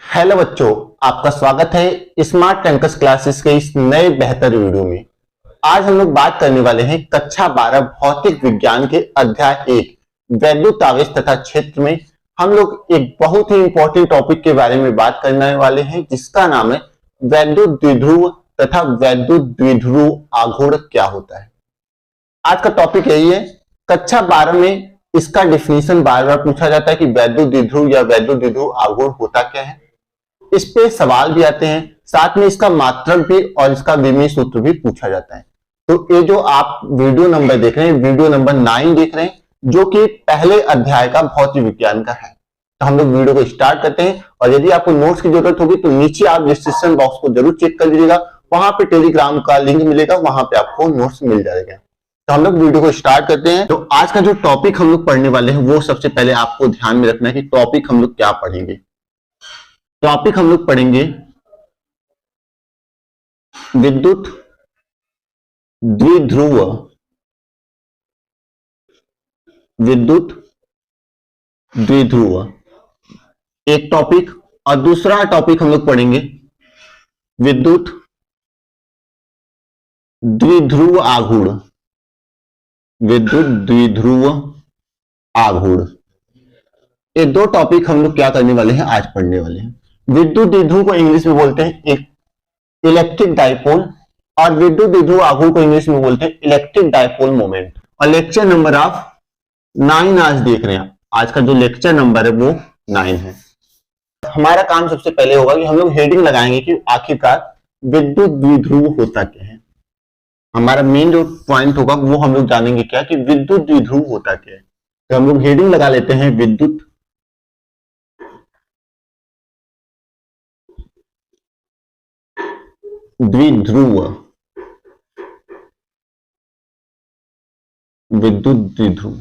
Hello बच्चों, आपका स्वागत है स्मार्ट कैंपस क्लासेस के इस नए बेहतर वीडियो में। आज हम लोग बात करने वाले हैं कक्षा 12 भौतिक विज्ञान के अध्याय 1 वैद्युत आवेश तथा क्षेत्र में हम लोग एक बहुत ही इंपॉर्टेंट टॉपिक के बारे में बात करने वाले हैं, जिसका नाम है वैद्युत द्विध्रुव तथा वैद्युत द्विध्रुव आघूर्ण क्या होता है। आज का टॉपिक यही है। कक्षा 12 में इसका डिफिनीशन बार बार पूछा जाता है कि वैद्युत द्विध्रुव या वैद्युत द्विध्रुव आघूर्ण होता क्या है। इस पे सवाल भी आते हैं, साथ में इसका मात्रक भी और इसका विमेय सूत्र भी पूछा जाता है। तो ये जो आप वीडियो नंबर देख रहे हैं, वीडियो नंबर 9 देख रहे हैं, जो कि पहले अध्याय का भौतिक विज्ञान का है। तो हम लोग वीडियो को स्टार्ट करते हैं, और यदि आपको नोट्स की जरूरत होगी तो नीचे आप डिस्क्रिप्शन बॉक्स को जरूर चेक कर लीजिएगा। वहां पे टेलीग्राम का लिंक मिलेगा, वहां पे आपको नोट्स मिल जाएगा। तो हम लोग वीडियो को स्टार्ट करते हैं। तो आज का जो टॉपिक हम लोग पढ़ने वाले हैं, वो सबसे पहले आपको ध्यान में रखना है कि टॉपिक हम लोग क्या पढ़ेंगे। टॉपिक हम लोग पढ़ेंगे विद्युत द्विध्रुव, विद्युत द्विध्रुव एक टॉपिक, और दूसरा टॉपिक हम लोग पढ़ेंगे विद्युत द्विध्रुव आघूर्ण, विद्युत द्विध्रुव आघूर्ण। ये दो टॉपिक हम लोग क्या करने वाले हैं, आज पढ़ने वाले हैं। विद्युत द्विध्रुव को इंग्लिश में बोलते हैं एक इलेक्ट्रिक डाइपोल, और विद्युत द्विध्रुव आघूर्ण को इंग्लिश में बोलते हैं इलेक्ट्रिक डाइपोल मोमेंट। और लेक्चर नंबर आप 9 आज देख रहे हैं। आज का जो लेक्चर नंबर है वो 9 है। हमारा काम सबसे पहले होगा कि हम लोग हेडिंग लगाएंगे कि आखिरकार विद्युत द्विध्रुव होता क्या है। हमारा मेन जो पॉइंट होगा वो हम लोग जानेंगे क्या कि विद्युत द्विध्रुव होता क्या है। तो हम लोग हेडिंग लगा लेते हैं विद्युत द्विध्रुव, विद्युत द्विध्रुव।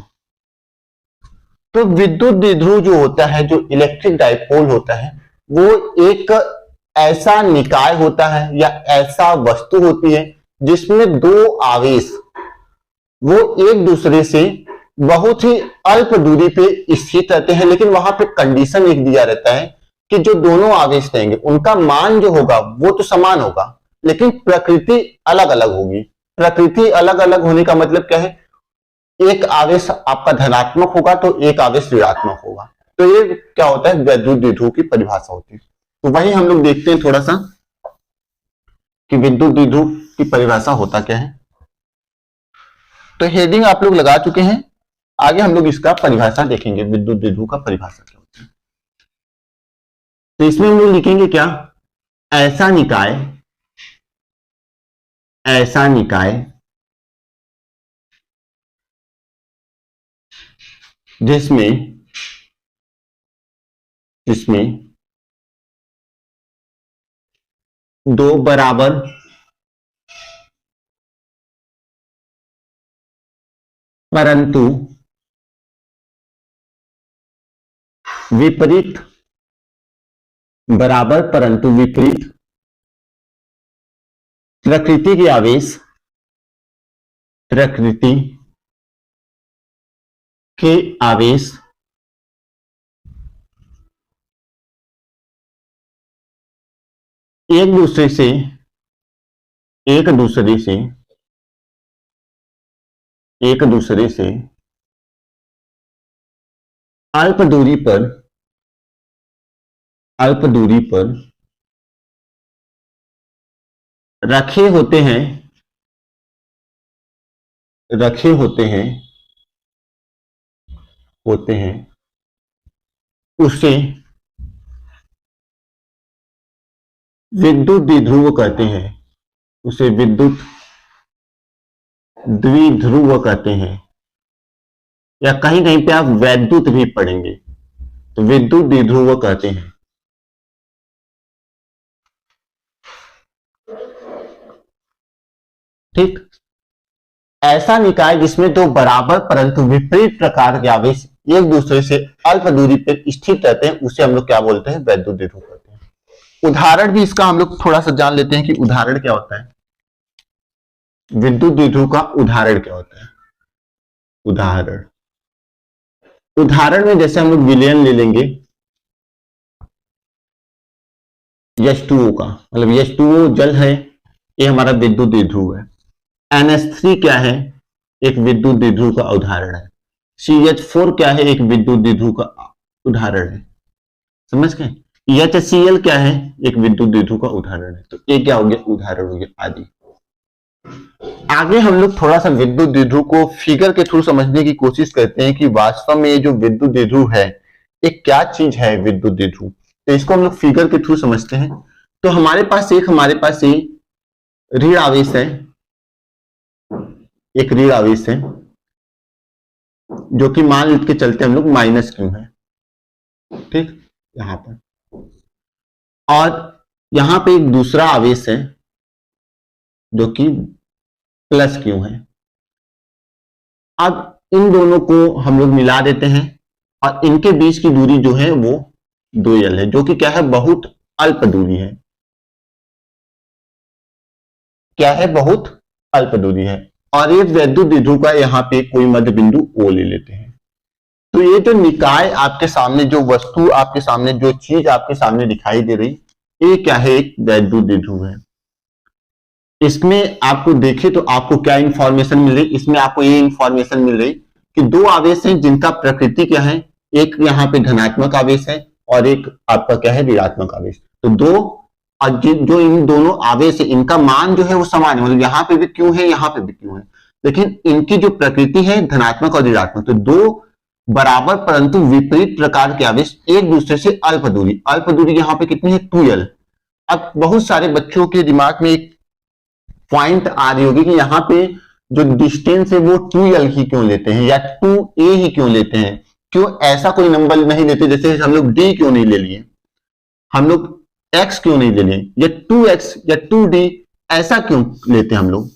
तो विद्युत द्विध्रुव जो होता है, जो इलेक्ट्रिक डाइपोल होता है, वो एक ऐसा निकाय होता है या ऐसा वस्तु होती है जिसमें दो आवेश वो एक दूसरे से बहुत ही अल्प दूरी पे स्थित रहते हैं। लेकिन वहां पे कंडीशन एक दिया रहता है कि जो दोनों आवेश रहेंगे उनका मान जो होगा वो तो समान होगा, लेकिन प्रकृति अलग अलग होगी। प्रकृति अलग अलग होने का मतलब क्या है, एक आवेश आपका धनात्मक होगा तो एक आवेश ऋणात्मक होगा। तो ये क्या होता है, वैद्युत द्विध्रुव की परिभाषा होती है। तो वही हम लोग देखते हैं थोड़ा सा कि विद्युत द्विध्रुव की परिभाषा होता क्या है। तो हेडिंग आप लोग लगा चुके हैं, आगे हम लोग इसका परिभाषा देखेंगे, विद्युत द्विध्रुव का परिभाषा क्या होता है। तो इसमें हम लोग लिखेंगे क्या, ऐसा निकाय, ऐसा निकाय जिसमें दो बराबर परंतु विपरीत, बराबर परंतु विपरीत प्रकृति के आवेश, प्रकृति के आवेश एक दूसरे से एक दूसरे से एक दूसरे से अल्प दूरी पर, अल्प दूरी पर रखे होते हैं, रखे होते हैं, होते हैं, उसे विद्युत द्विध्रुव कहते हैं, उसे विद्युत द्विध्रुव कहते हैं, या कहीं कहीं पे आप वैद्युत भी पढ़ेंगे तो विद्युत द्विध्रुव कहते हैं। ठीक, ऐसा निकाय जिसमें दो बराबर परंतु विपरीत प्रकार के आवेश एक दूसरे से अल्प दूरी पर स्थित रहते हैं, उसे हम लोग क्या बोलते हैं, वैद्युत द्विध्रुव कहते हैं। उदाहरण भी इसका हम लोग थोड़ा सा जान लेते हैं कि उदाहरण क्या होता है, विद्युत द्विध्रुव का उदाहरण क्या होता है। उदाहरण, उदाहरण में जैसे हम लोग विलयन ले लेंगे, H2O का, मतलब H2O जल है, ये हमारा विद्युत द्विध्रुव है। NH3 क्या है, एक विद्युत द्विध्रुव का उदाहरण है। CH4 क्या है, एक विद्युत द्विध्रुव का उदाहरण है। समझ गए। HCl क्या है, एक विद्युत द्विध्रुव का उदाहरण है। तो ये क्या हो गया, उदाहरण हो गया आदि। आगे हम लोग थोड़ा सा विद्युत द्विध्रुव को फिगर के थ्रू समझने की कोशिश करते हैं कि वास्तव में ये जो विद्युत द्विध्रुव है ये क्या चीज है विद्युत द्विध्रुव। तो इसको हम लोग फिगर के थ्रू समझते हैं। तो हमारे पास ये ऋण आवेश है, एक ऋण आवेश है जो कि मान के चलते हम लोग माइनस क्यू है, ठीक, यहां पर। और यहां पे एक दूसरा आवेश है जो कि प्लस क्यू है। अब इन दोनों को हम लोग मिला देते हैं और इनके बीच की दूरी जो है वो 2l है, जो कि क्या है, बहुत अल्प दूरी है। क्या है, बहुत अल्प दूरी है। और ये विद्युत द्विध्रुव का यहाँ पे कोई मध्य बिंदु O ले लेते हैं। तो ये जो निकाय आपके सामने, जो वस्तु आपके सामने, जो चीज आपके सामने दिखाई दे रही, ये क्या है, एक विद्युत द्विध्रुव है। इसमें आपको देखे तो आपको क्या इंफॉर्मेशन मिल रही, इसमें आपको ये इंफॉर्मेशन मिल रही कि दो आवेश हैं जिनका प्रकृति क्या है, एक यहाँ पे धनात्मक आवेश है और एक आपका क्या है, ऋणात्मक आवेश। तो दो, और जो इन दोनों आवेश है इनका मान जो है वो समान है, मतलब यहाँ पे भी क्यों है, यहाँ पे भी क्यों है, लेकिन इनकी जो प्रकृति है धनात्मक और ऋणात्मक। तो दो बराबर परंतु विपरीत प्रकार के आवेश एक दूसरे से अल्प दूरी यहाँ पे कितनी है, 2l। अब बहुत सारे बच्चों के दिमाग में एक पॉइंट आ रही होगी कि यहाँ पे जो डिस्टेंस है वो 2l ही क्यों लेते हैं या 2a ही क्यों लेते हैं, क्यों ऐसा कोई नंबर नहीं लेते, जैसे हम लोग d क्यों नहीं ले लिए, हम लोग x क्यों नहीं ले लिए, या 2x या 2d ऐसा क्यों लेते हैं हम लोग।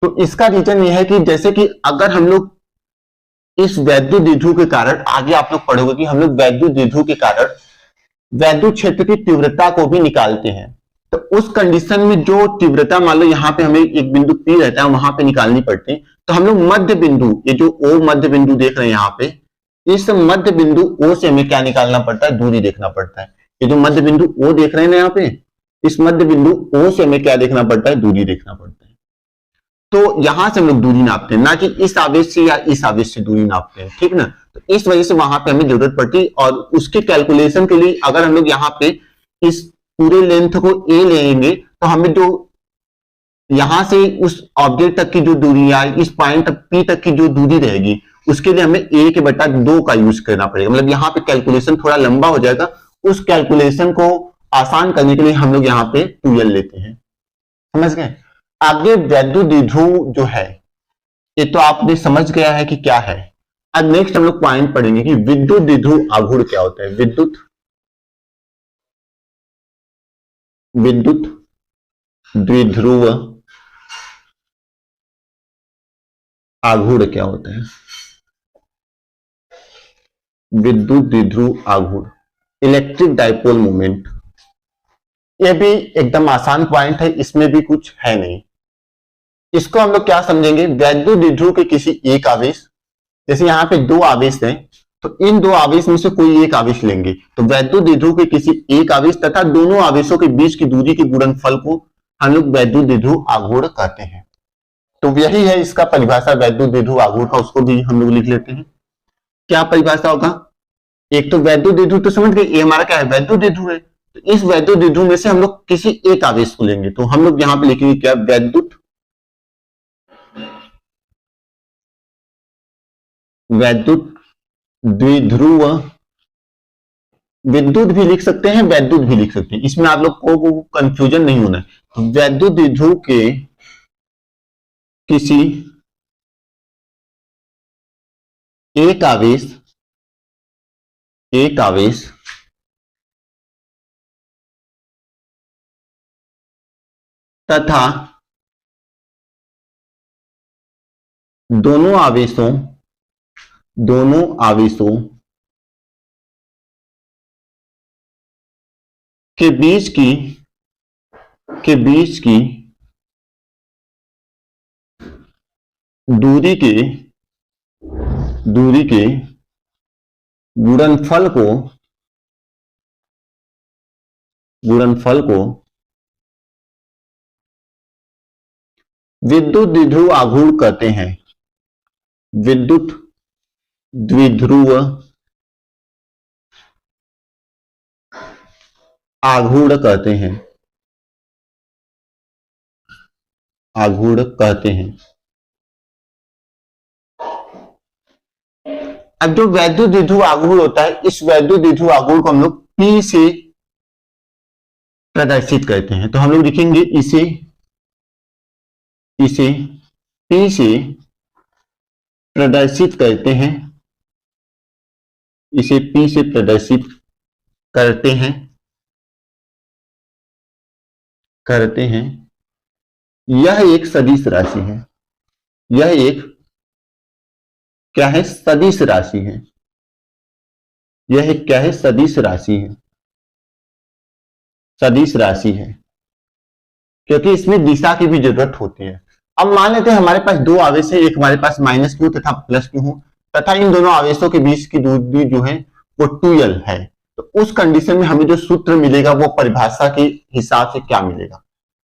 तो इसका रीजन यह है कि जैसे कि अगर हम लोग इस वैद्युत द्विध्रुव के कारण, आगे आप लोग पढ़ोगे कि हम लोग वैद्युत द्विध्रुव के कारण वैद्युत क्षेत्र की तीव्रता को भी निकालते हैं। तो उस कंडीशन में जो तीव्रता, मान लो यहाँ पे हमें एक बिंदु P रहता है, वहां पे निकालनी पड़ती है, तो हम लोग मध्य बिंदु, ये जो O मध्य बिंदु देख रहे हैं यहाँ पे, इस मध्य बिंदु O से हमें क्या निकालना पड़ता है, दूरी देखना पड़ता है। ये जो मध्य बिंदु O देख रहे हैं ना यहाँ पे, इस मध्य बिंदु O से हमें क्या देखना पड़ता है, दूरी देखना पड़ता है। तो यहां से हम लोग दूरी नापते हैं, ना कि इस आवेश से या इस आवेश से दूरी नापते हैं, ठीक ना। तो इस वजह से वहां पे हमें जरूरत पड़ती, और उसके कैलकुलेशन के लिए अगर हम लोग यहाँ पे इस पूरे लेंथ को a लेंगे तो हमें जो यहां से उस ऑब्जेक्ट तक की जो दूरी या इस पॉइंट P तक की जो दूरी रहेगी उसके लिए हमें a के बटा 2 का यूज करना पड़ेगा। मतलब यहाँ पे कैलकुलेशन थोड़ा लंबा हो जाएगा, उस कैलकुलेशन को आसान करने के लिए हम लोग यहाँ पे 2l लेते हैं। समझ गए। आगे वैद्युत द्विध्रुव जो है ये तो आपने समझ गया है कि क्या है। अब नेक्स्ट हम लोग पॉइंट पढ़ेंगे कि विद्युत द्विध्रुव आघूर्ण क्या होता है। विद्युत द्विध्रुव आघूर्ण क्या होता है। विद्युत द्विध्रुव आघूर्ण, इलेक्ट्रिक डाइपोल मोमेंट, ये भी एकदम आसान पॉइंट है, इसमें भी कुछ है नहीं। इसको हम लोग क्या समझेंगे, वैद्युत द्विध्रुव के किसी एक आवेश, जैसे यहाँ पे दो आवेश हैं तो इन दो आवेश में से कोई एक आवेश लेंगे, तो वैद्युत द्विध्रुव के किसी एक आवेश तथा दोनों आवेशों के बीच की दूरी के गुणनफल को हम लोग वैद्युत द्विध्रुव आघूर्ण कहते हैं। तो यही है इसका परिभाषा वैद्युत द्विध्रुव आघूर्ण का, उसको भी हम लोग लिख लेते हैं। क्या परिभाषा होगा, एक तो वैद्युत द्विध्रुव तो समझ गए, ये हमारा क्या है, वैद्युत द्विध्रुव है। तो इस वैद्युत द्विध्रुव में से हम लोग किसी एक आवेश को लेंगे, तो हम लोग यहाँ पे लिखेंगे क्या, वैद्युत द्विध्रुव, विद्युत भी लिख सकते हैं वैद्युत भी लिख सकते हैं, इसमें आप लोग को कंफ्यूजन नहीं होना है। वैद्युत द्विध्रुव के किसी एक आवेश तथा दोनों आवेशों के बीच की दूरी के गुणनफल को गुणनफल को विद्युत द्विध्रुव आघूर्ण कहते हैं। विद्युत द्विध्रुव आघूर्ण कहते हैं। आघूर्ण कहते हैं। अब जो वैद्युत द्विध्रुव आघूर्ण होता है, इस वैद्युत द्विध्रुव आघूर्ण को हम लोग P से प्रदर्शित करते हैं। तो हम लोग लिखेंगे इसे P से प्रदर्शित करते हैं। इसे P से प्रदर्शित करते हैं। यह एक सदिश राशि है। यह एक क्या है? सदिश राशि है। यह एक क्या है? सदिश राशि है। सदिश राशि है क्योंकि इसमें दिशा की भी जरूरत होती है। अब मान लेते हैं हमारे पास दो आवेश है, एक हमारे पास -q तथा +q हो, तथा इन दोनों आवेशों के बीच की दूरी जो है वो 2l है। तो उस कंडीशन में हमें जो सूत्र मिलेगा वो परिभाषा के हिसाब से क्या मिलेगा।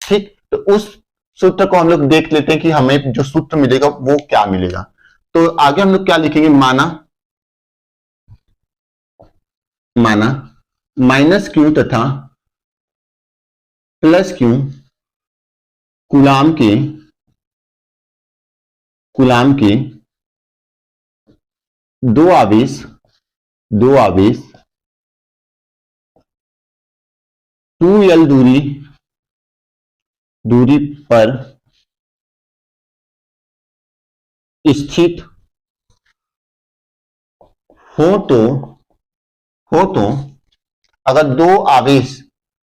ठीक, तो उस सूत्र को हम लोग देख लेते हैं कि हमें जो सूत्र मिलेगा वो क्या मिलेगा। तो आगे हम लोग क्या लिखेंगे? माना -q तथा +q कूलाम के दो आवेश 2l दूरी पर स्थित हो तो अगर दो आवेश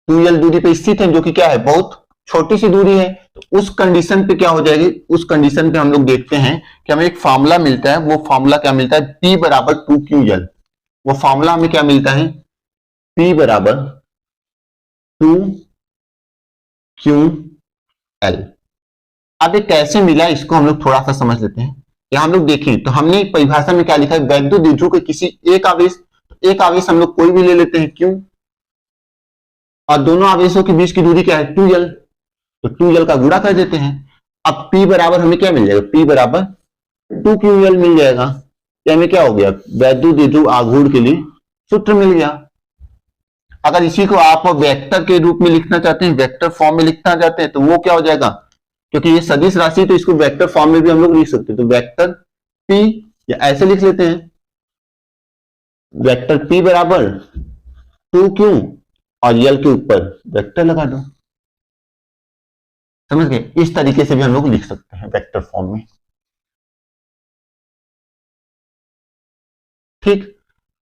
2l दूरी पर स्थित है, जो कि क्या है? बहुत छोटी सी दूरी है, तो उस कंडीशन पे क्या हो जाएगी? उस कंडीशन पे हम लोग देखते हैं कि हमें एक फॉर्मूला मिलता है। वो फॉर्मूला क्या मिलता है? P बराबर 2ql। वो फॉर्मूला हमें क्या मिलता है? P बराबर 2ql। अब ये कैसे मिला, इसको हम लोग थोड़ा सा समझ लेते हैं। या हम लोग देखें तो हमने परिभाषा में क्या लिखा है? वैद्युत द्विध्रुव के किसी एक आवेश हम लोग कोई भी ले लेते हैं q, और दोनों आवेशों के बीच की दूरी क्या है? 2l। तो 2l का गुणा कर देते हैं। अब P बराबर हमें क्या मिल जाएगा? P बराबर 2ql मिल जाएगा। ये हमें क्या हो गया? वैद्युत द्विध्रुव आघूर्ण के लिए सूत्र मिल गया। अगर इसी को आप वेक्टर के रूप में लिखना चाहते हैं, वेक्टर फॉर्म में लिखना चाहते हैं, तो वो क्या हो जाएगा? क्योंकि ये सदिश राशि है तो इसको वेक्टर फॉर्म में भी हम लोग लिख सकते हैं। तो वेक्टर P, या ऐसे लिख लेते हैं, वेक्टर P बराबर 2q और l के ऊपर वेक्टर लगा दो। समझ गए? इस तरीके से भी हम लोग लिख सकते हैं वेक्टर फॉर्म में। ठीक,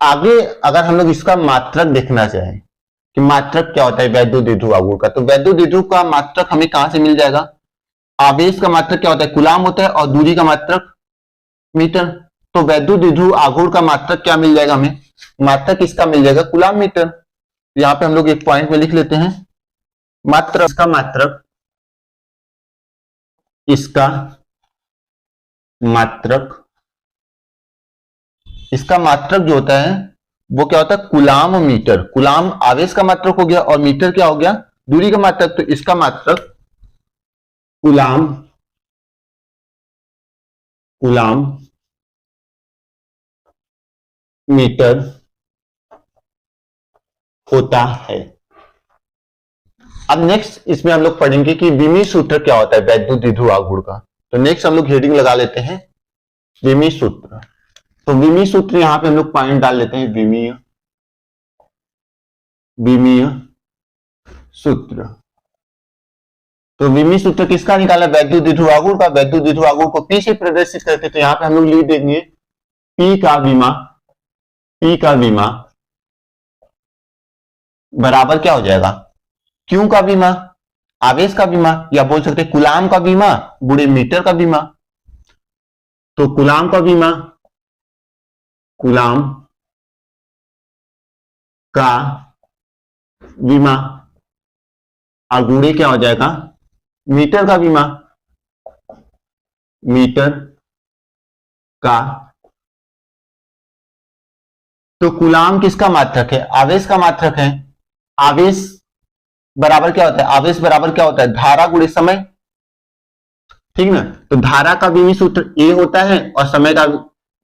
आगे अगर हम लोग इसका मात्रक देखना चाहें कि मात्रक क्या होता है वैद्युत द्विध्रुव आघूर्ण का, तो वैद्युत द्विध्रुव का मात्रक हमें कहां से मिल जाएगा? आवेश का मात्रक क्या होता है? कूलाम होता है, और दूरी का मात्रक मीटर। तो वैद्युत द्विध्रुव आघूर्ण का मात्रक क्या मिल जाएगा हमें? मात्रक इसका मिल जाएगा कूलाम मीटर। यहां पे हम लोग एक पॉइंट में लिख लेते हैं मात्रक। इसका मात्रक जो होता है वो क्या होता है? Coulomb metre. कूलाम आवेश का मात्रक हो गया और मीटर क्या हो गया? दूरी का मात्रक। तो इसका मात्रक कूलाम मीटर होता है। अब नेक्स्ट इसमें हम लोग पढ़ेंगे कि विमीय सूत्र क्या होता है वैद्युत द्विध्रुव आघूर्ण का। तो नेक्स्ट हम लोग हेडिंग लगा लेते हैं विमीय सूत्र। तो विमीय सूत्र यहां पे हम लोग पॉइंट डाल लेते हैं, विमीय सूत्र। तो विमीय सूत्र किसका निकाला? वैद्युत द्विध्रुव आघूर्ण का। वैद्युत द्विध्रुव आघूर्ण को P से प्रदर्शित करते, तो यहां पे हम लोग लिख देंगे P का विमा बराबर क्या हो जाएगा? Q का विमा, आवेश का विमा, या बोल सकते हैं कूलाम का विमा गुणे मीटर का विमा। तो कूलाम का विमा और गुणे क्या हो जाएगा? मीटर का विमा, तो कूलाम किसका मात्रक है? आवेश का मात्रक है। आवेश बराबर क्या होता है, आवेश बराबर क्या होता है, धारा गुणे समय, ठीक ना। तो धारा का विमी सूत्र ए होता है और समय का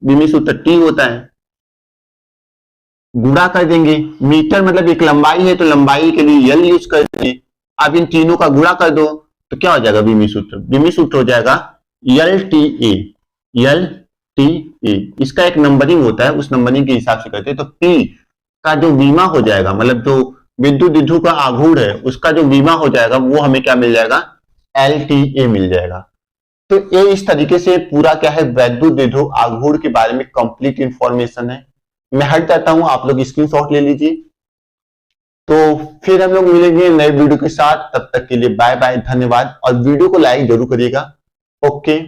विमी सूत्र टी होता है। गुणा कर देंगे, मीटर मतलब एक लंबाई है तो लंबाई के लिए यल यूज कर देंगे। अब इन तीनों का गुणा कर दो तो क्या हो जाएगा, विमी सूत्र, विमी सूत्र हो जाएगा यल T A, L T A. इसका एक नंबरिंग होता है, उस नंबरिंग के हिसाब से करते हैं। तो पी का जो बीमा हो जाएगा, मतलब जो विद्युत विध्रुव का आघूर्ण है उसका जो बीमा हो जाएगा वो हमें क्या मिल जाएगा, एल टी ए मिल जाएगा। तो ये इस तरीके से पूरा क्या है, वैद्युत विध्रुव आघूर्ण के बारे में कंप्लीट इंफॉर्मेशन है। मैं हट जाता हूं, आप लोग स्क्रीनशॉट ले लीजिए। तो फिर हम लोग मिलेंगे नए वीडियो के साथ, तब तक के लिए बाय बाय, धन्यवाद। और वीडियो को लाइक जरूर करिएगा। ओके।